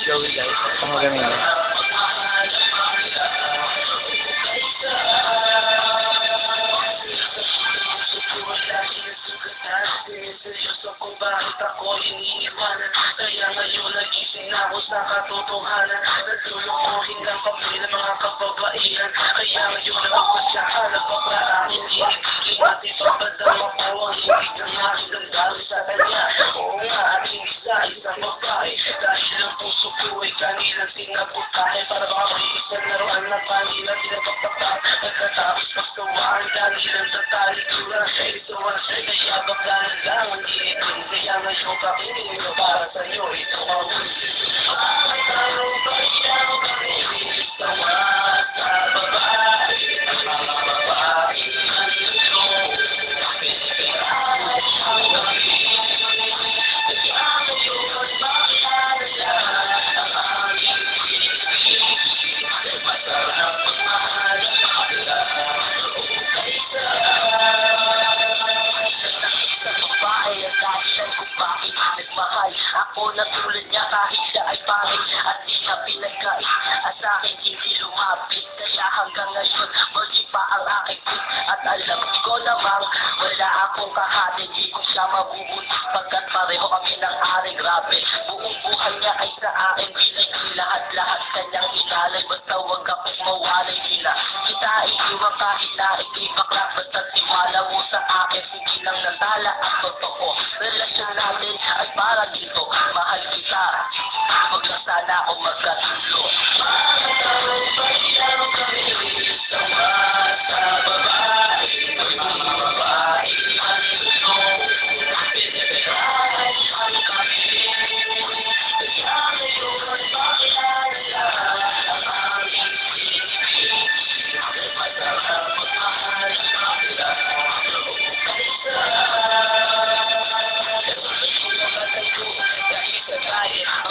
Joey guys. Ang maganda. Kung bakit ako iniiwanan, kaya ngayon nagising na ako sa katotohanan. Naglulokohin ng pamilya mga kababaihan, kaya ngayon nagpasyahan, nagpaparaanin, inibigin at ipapadama ko ang ibig ng aking damdamin sa kanya. Oo nga, aking isang babae, dahil ang puso ko ay kanilang tinaputahe, para baka may isang laruan na panila pinapagpapak. Pagkatapos pagkawaan, dahil ang tatalikuran, ito ang kaya bakla na lang ang initin, kaya ngayon kapiling mo para sa'yo, ito ang bakit tayo ba siya kapiling sa wata babae, ang mga babae ang ito, pinipirahan ang kapiling, kaya ngayon bakilala ang aming pinipili, masarap magmahal sa kanila, kaysa nagmahal ako na tulad niya kahit siya ay pangit at di na pinagkait at sa akin hindi lumapit, kaya hanggang ngayon mali pa ang aking pit at alam ko namang wala akong kahati, di ko siya mabubuti pagkat pareho kami ng ari. Grabe, buong buhay niya ay sa akin binigay, lahat kanyang inalay, basta huwag akong mawalay nila kita iiwan kahit na ikipakla, basta tiwala mo sa akin, hindi lang natala ang totoo. Relasyon natin ay para dito, mahal kita, huwag na sana ako magkatulo. Bakit tayo ba siyang kamilig sa mata babae, ang mga babae ang ito, pinipirahan ang kamilig, kaya ngayon bakilala ang aming pinipili, masarap magmahal sa kanila,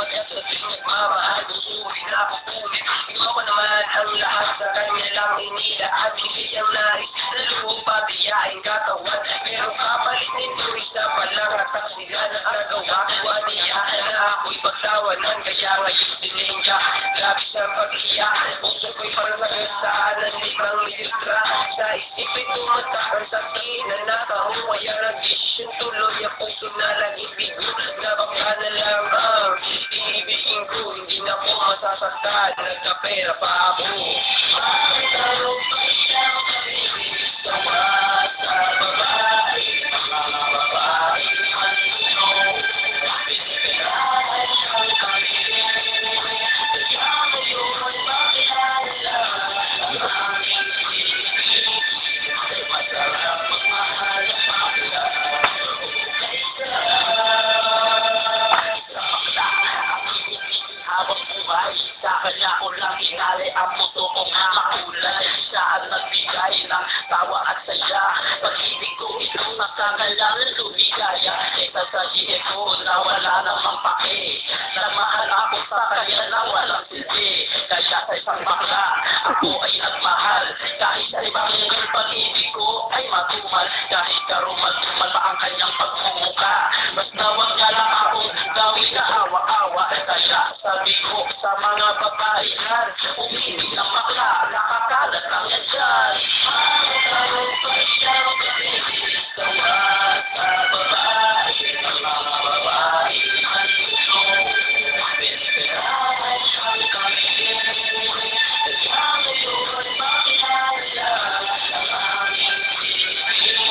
kaysa magmamahal, gustuhin ako ulit. Ikaw ko naman ang lahat sa kanya lang inila at hindi ang nais na loob pabiyain katawan. Pero kapalit nito isa pa lang at ang sila na nagawa. Waniya na ako'y pagtawanan, kaya ngayon dinig ka. Grabe siyang pag-iyak, puso ko'y parang saan ang limang militra. Sa isipin tumatakan sa tina na kahumaya nag-isyon tuloy ang puso na laging bigo. Nabakla na lang ang iibigin ko, hindi na po masasaktan, nagkapera pa ako. Bakit tayo ba siyang kamilig sa mata babae, ang mga babae ang ito, pinipirahan ang kamilig, kaya ngayon bakilala ang aming pinipili, masarap magmahal sa kanila, kaysa habang buhay, sa kanya ko lang inali ang puso kong makulay, saan nagbigay ng tawa at saya, pag-ibig ko itong nakakalang lumigaya, ito sa diin ko na wala namang pake, na mahal ako sa kanya na walang silbi, kaya sa isang bakla, ako ay nagmahal, kahit sa ibang pag-ibig ko ay matumal, kahit karumal-tumal pa ang kanyang pagmumuka, basta wag na lang akong gawin na awa-awa, kaya sabi ko sa mga babaihan, umibig ng bakla, nakakalat lang yan dyan. Bakit tayo ba siyang kamilig sa mata babae, ang mga babae ang ito, pinipirahan ang kamilig, kaya ngayon bakilala ang aming pinipili,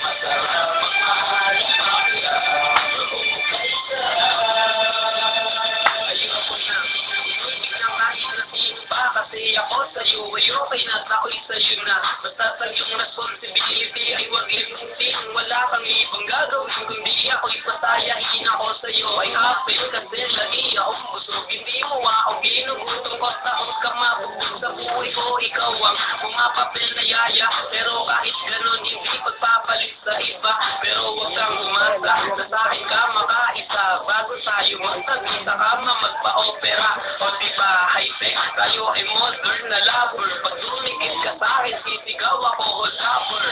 masarap magmahal sa kanila, kaysa kasi ako sa'yo, ayokay na tao'y sa'yo na. Basta sa iyong responsibility ay huwag limutin. Wala kang ibang gagawin kundi ako'y pasayahin ako sa'yo. Ay happy kasi lagi akong busog. Hindi mo ako ginugutom ko taos ka mabubog sa buhay ko. Ikaw ang pumapapil na yaya, pero kahit ganon hindi pagpapalit sa iba. Pero huwag kang umasa, sa akin ka makaisa. Bago tayo magtagisa ka magpa-opera. O diba high-tech, tayo ay modern na lover. Pag tumikit ka sa'kin, sisigaw ako, holapper.